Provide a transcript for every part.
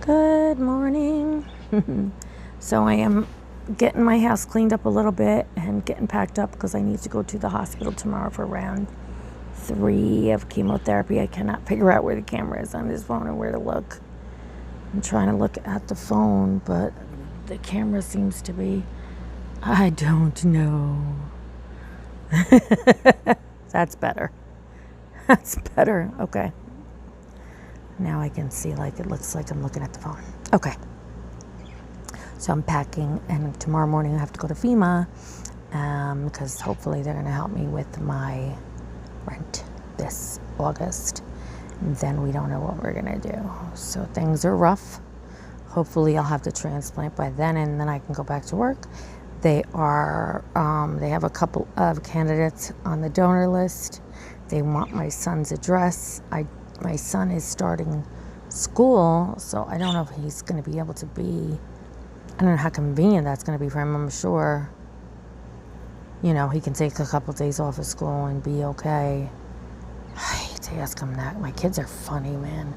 Good morning. So I am getting my house cleaned up a little bit and getting packed up because I need to go to the hospital tomorrow for round 3 of chemotherapy. I cannot figure out where the camera is on this phone and where to look. I'm trying to look at the phone, but the camera seems to be, I don't know. That's better. That's better. Okay. Now I can see, like, it looks like I'm looking at the phone. Okay. So I'm packing, and tomorrow morning I have to go to FEMA because hopefully they're going to help me with my rent this August. And then we don't know what we're going to do. So things are rough. Hopefully I'll have the transplant by then, and then I can go back to work. They have a couple of candidates on the donor list. They want my son's address. My son is starting school, so I don't know if he's going to be able to be, I don't know how convenient that's going to be for him. I'm sure, he can take a couple days off of school and be okay. I hate to ask him that. My kids are funny, man.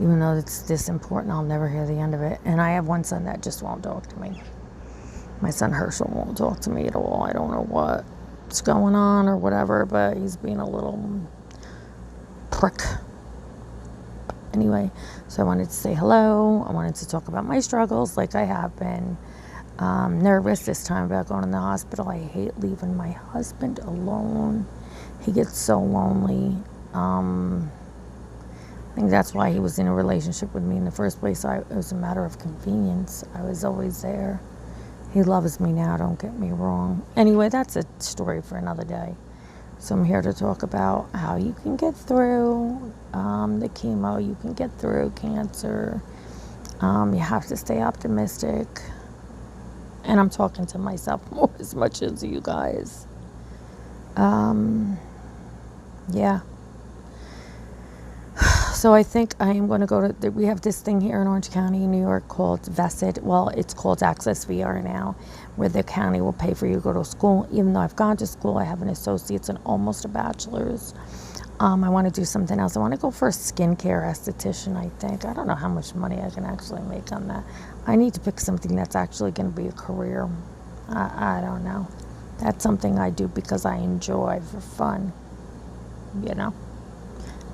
Even though it's this important, I'll never hear the end of it. And I have one son that just won't talk to me. My son Herschel won't talk to me at all. I don't know what's going on or whatever, but he's being a little prick. Anyway, so I wanted to say hello. I wanted to talk about my struggles like I have been. Nervous this time about going to the hospital. I hate leaving my husband alone. He gets so lonely. I think that's why he was in a relationship with me in the first place. It was a matter of convenience. I was always there. He loves me now, don't get me wrong. Anyway, that's a story for another day. So I'm here to talk about how you can get through the chemo, you can get through cancer. You have to stay optimistic. And I'm talking to myself more as much as you guys. Yeah. So I think I am going to go to, we have this thing here in Orange County, New York called VESIT. Well, it's called Access VR now, where the county will pay for you to go to school. Even though I've gone to school, I have an associate's and almost a bachelor's. I want to do something else. I want to go for a skincare esthetician, I think. I don't know how much money I can actually make on that. I need to pick something that's actually going to be a career. I don't know. That's something I do because I enjoy for fun,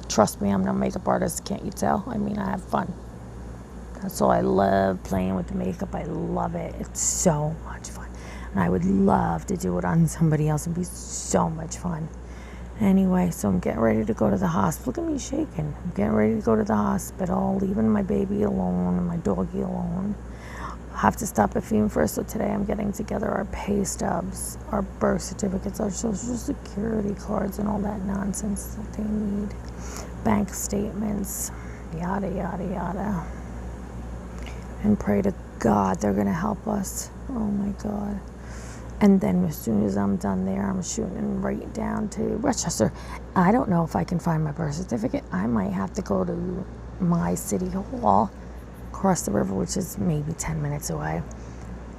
Trust me, I'm no makeup artist, can't you tell? I mean, I have fun. That's all I love, playing with the makeup. I love it. It's so much fun. And I would love to do it on somebody else. It'd be so much fun. Anyway, so I'm getting ready to go to the hospital. Look at me shaking. I'm getting ready to go to the hospital, leaving my baby alone and my doggy alone. I'll have to stop at FEMA first. So today I'm getting together our pay stubs, our birth certificates, our social security cards, and all that nonsense that they need. Bank statements, yada, yada, yada. And pray to God they're going to help us. Oh, my God. And then as soon as I'm done there, I'm shooting right down to Rochester. I don't know if I can find my birth certificate. I might have to go to my city hall across the river, which is maybe 10 minutes away.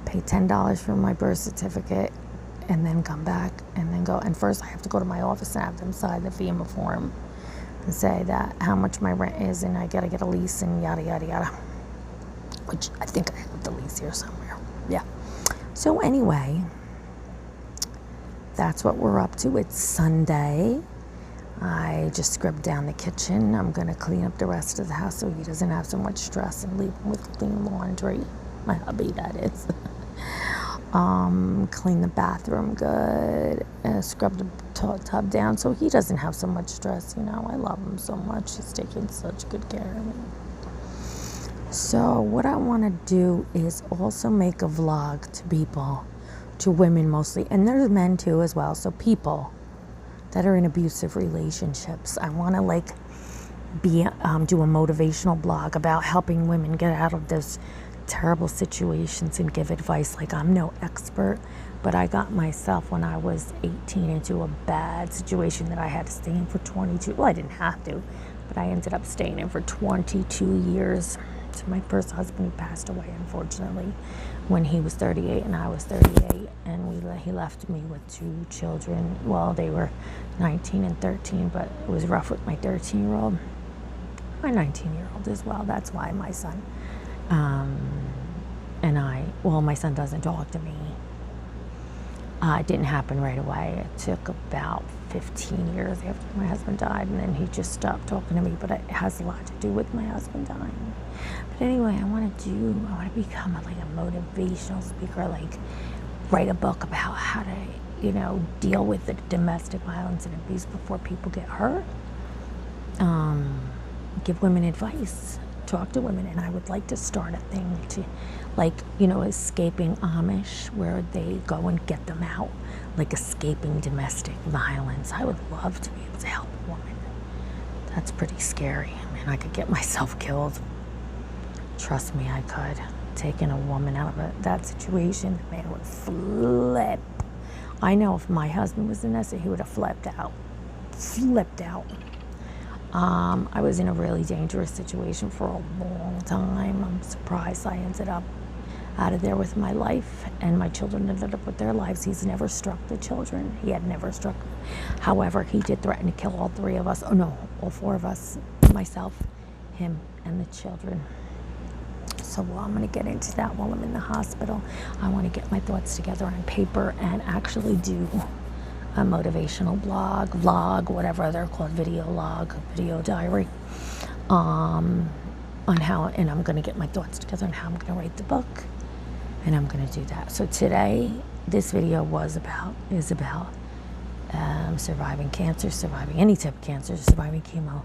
Pay $10 for my birth certificate and then come back and then go. And first I have to go to my office and have them sign the FEMA form and say that how much my rent is, and I got to get a lease and yada, yada, yada. Which I think I have the lease here somewhere. Yeah. So anyway, that's what we're up to. It's Sunday. I just scrubbed down the kitchen. I'm going to clean up the rest of the house so he doesn't have so much stress and leave him with clean laundry. My hubby, that is. Clean the bathroom good. Scrub the tub down so he doesn't have so much stress. I love him so much. He's taking such good care of me. So what I want to do is also make a vlog to people, to women mostly, and there's men too as well. So people that are in abusive relationships. I want to do a motivational blog about helping women get out of those terrible situations and give advice. Like, I'm no expert, but I got myself when I was 18 into a bad situation that I had to stay in for 22. Well, I didn't have to, but I ended up staying in for 22 years. So my first husband passed away, unfortunately, when he was 38 and I was 38, and he left me with 2 children. Well, they were 19 and 13, but it was rough with my 13-year-old. my 19-year-old as well. That's why my son my son doesn't talk to me. It didn't happen right away. It took about 15 years after my husband died, and then he just stopped talking to me, but it has a lot to do with my husband dying. But anyway, I want to become a motivational speaker, write a book about how to, deal with the domestic violence and abuse before people get hurt. Give women advice, talk to women, and I would like to start a thing to, escaping Amish, where they go and get them out, escaping domestic violence. I would love to be able to help a woman. That's pretty scary. I mean, I could get myself killed. Trust me, I could. Taking a woman out of that situation, the man would flip. I know if my husband was in this, he would have flipped out. I was in a really dangerous situation for a long time. I'm surprised I ended up out of there with my life, and my children ended up with their lives. He's never struck the children. He had never struck them. However, he did threaten to kill all three of us. Oh no, all four of us. Myself, him, and the children. So I'm going to get into that while I'm in the hospital. I want to get my thoughts together on paper and actually do a motivational vlog, whatever they're called, video diary, on how, and I'm going to get my thoughts together on how I'm going to write the book, and I'm going to do that. So today, this video is about surviving cancer, surviving any type of cancer, surviving chemo.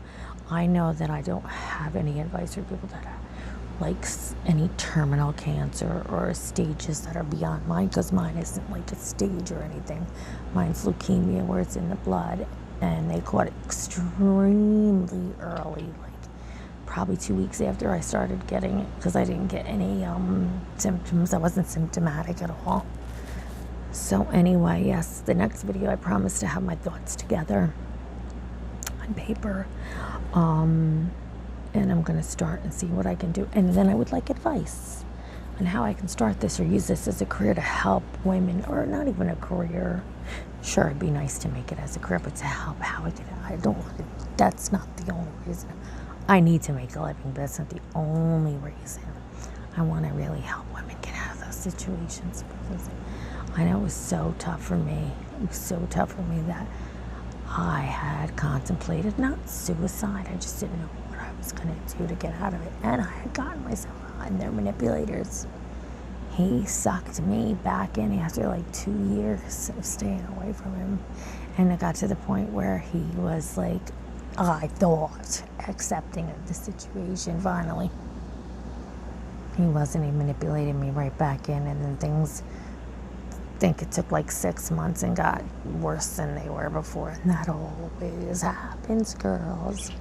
I know that I don't have any advice for people that are any terminal cancer or stages that are beyond mine, because mine isn't a stage or anything. Mine's leukemia, where it's in the blood, and they caught it extremely early, probably 2 weeks after I started getting it, because I didn't get any symptoms. I wasn't symptomatic at all. So anyway, yes, the next video I promise to have my thoughts together on paper. And I'm going to start and see what I can do. And then I would like advice on how I can start this or use this as a career to help women, or not even a career. Sure, it'd be nice to make it as a career, but to help how I don't want to, that's not the only reason. I need to make a living, but that's not the only reason. I want to really help women get out of those situations, because I know it was so tough for me. It was so tough for me that I had contemplated not suicide. I just didn't know what I was going to do to get out of it. And I had gotten myself on their manipulators. He sucked me back in after 2 years of staying away from him. And it got to the point where he was I thought, accepting of the situation finally. He wasn't. He manipulated me right back in, and then things, I think it took 6 months and got worse than they were before. And that always happens, girls.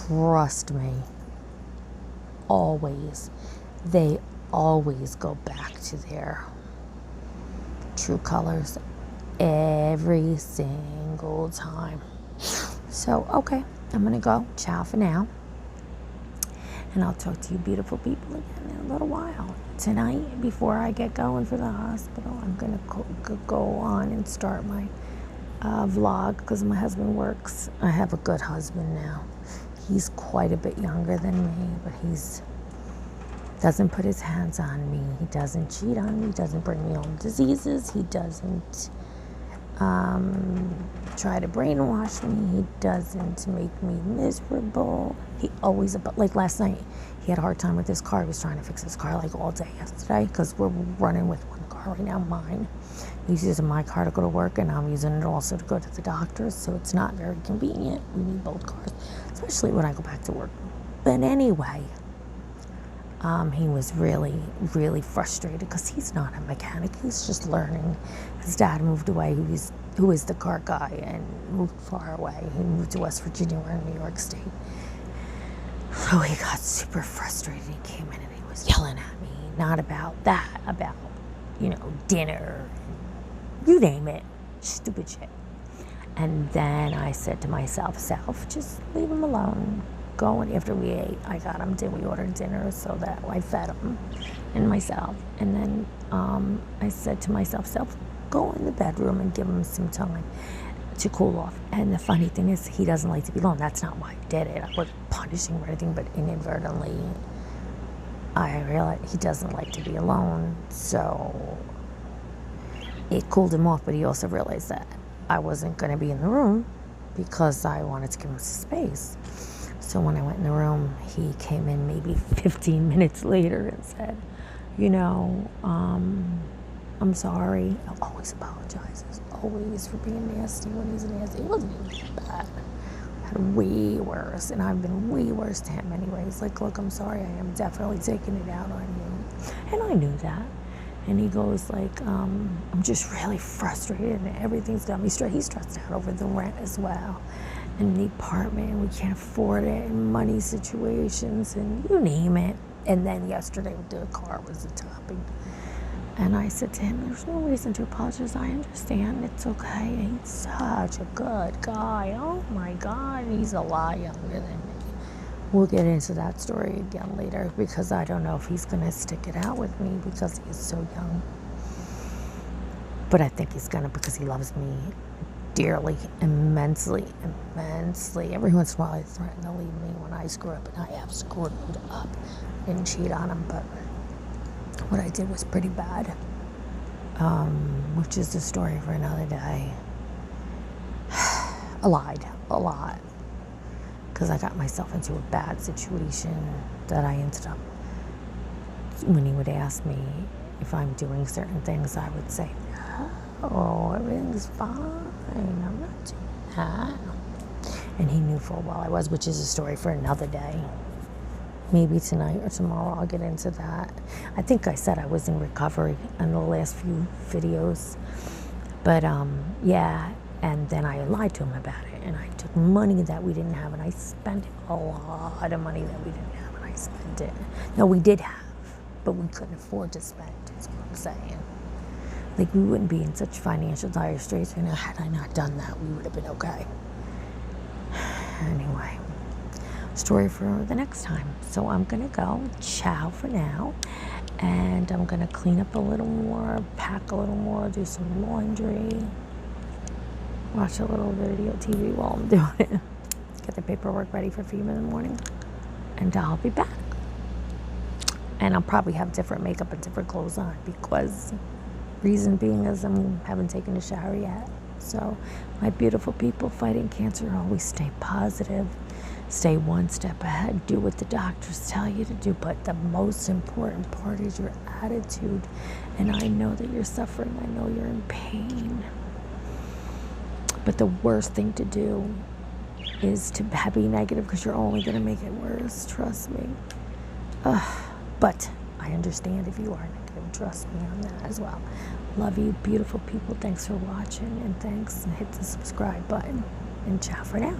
Trust me. Always. They always go back to their true colors every single time. So, okay, I'm going to go. Ciao for now. And I'll talk to you beautiful people again in a little while. Tonight, before I get going for the hospital, I'm going to go on and start my vlog, because my husband works. I have a good husband now. He's quite a bit younger than me, but he's doesn't put his hands on me. He doesn't cheat on me. He doesn't bring me home diseases. He doesn't try to brainwash me. He doesn't make me miserable. He always, last night, he had a hard time with his car. He was trying to fix his car all day yesterday, because we're running with one car right now, mine. He's using my car to go to work, and I'm using it also to go to the doctor's, so it's not very convenient. We need both cars, especially when I go back to work. But anyway, he was really, really frustrated, because he's not a mechanic. He's just learning. His dad moved away, who is the car guy, and moved far away. He moved to West Virginia. We're in New York State. So he got super frustrated. He came in and he was yelling at me, not about that, about, dinner, you name it, stupid shit. And then I said to myself, just leave him alone. Go, and after we ate, we ordered dinner so that I fed him and myself. And then I said to myself, go in the bedroom and give him some time. to cool off. And the funny thing is, he doesn't like to be alone. That's not why I did it. I wasn't punishing him or anything, but inadvertently, I realized he doesn't like to be alone. So it cooled him off, but he also realized that I wasn't going to be in the room because I wanted to give him space. So when I went in the room, he came in maybe 15 minutes later and said, I'm sorry. He always apologizes, always, for being nasty when he's nasty. It wasn't even that bad. I had way worse, and I've been way worse to him anyways. Like, look, I'm sorry. I am definitely taking it out on you. And I knew that. And he goes like, I'm just really frustrated, and everything's got me stressed. He's stressed out over the rent as well, and the apartment, and we can't afford it, and money situations, and you name it. And then yesterday with the car was the topping. And I said to him, there's no reason to apologize. I understand. It's okay. He's such a good guy. Oh my God. He's a lot younger than me. We'll get into that story again later, because I don't know if he's going to stick it out with me because he's so young. But I think he's going to, because he loves me dearly, immensely. Every once in a while I threaten to leave me when I screw up, and I have screwed up. Didn't cheat on him, but what I did was pretty bad, which is the story for another day. I lied a lot because I got myself into a bad situation that I ended up, when he would ask me if I'm doing certain things, I would say, no, everything's fine, I'm not doing that. And he knew full well I was, which is a story for another day. Maybe tonight or tomorrow I'll get into that. I think I said I was in recovery in the last few videos. But yeah, and then I lied to him about it. And I took money that we didn't have, and I spent a lot of money that we didn't have, and I spent it. No, we did have, but we couldn't afford to spend, is what I'm saying. Like, we wouldn't be in such financial dire straits right now. Had I not done that, we would have been okay. Anyway. Story for the next time. So I'm gonna go. Ciao for now. And I'm gonna clean up a little more, pack a little more, do some laundry, watch a little video TV while I'm doing it, get the paperwork ready for FEMA in the morning, and I'll be back. And I'll probably have different makeup and different clothes on, because reason being is I haven't taken a shower yet. So my beautiful people fighting cancer, always stay positive. Stay one step ahead. Do what the doctors tell you to do. But the most important part is your attitude. And I know that you're suffering. I know you're in pain. But the worst thing to do is to be negative, because you're only going to make it worse. Trust me. But I understand if you are negative. Trust me on that as well. Love you, beautiful people. Thanks for watching. And thanks. And hit the subscribe button. And ciao for now.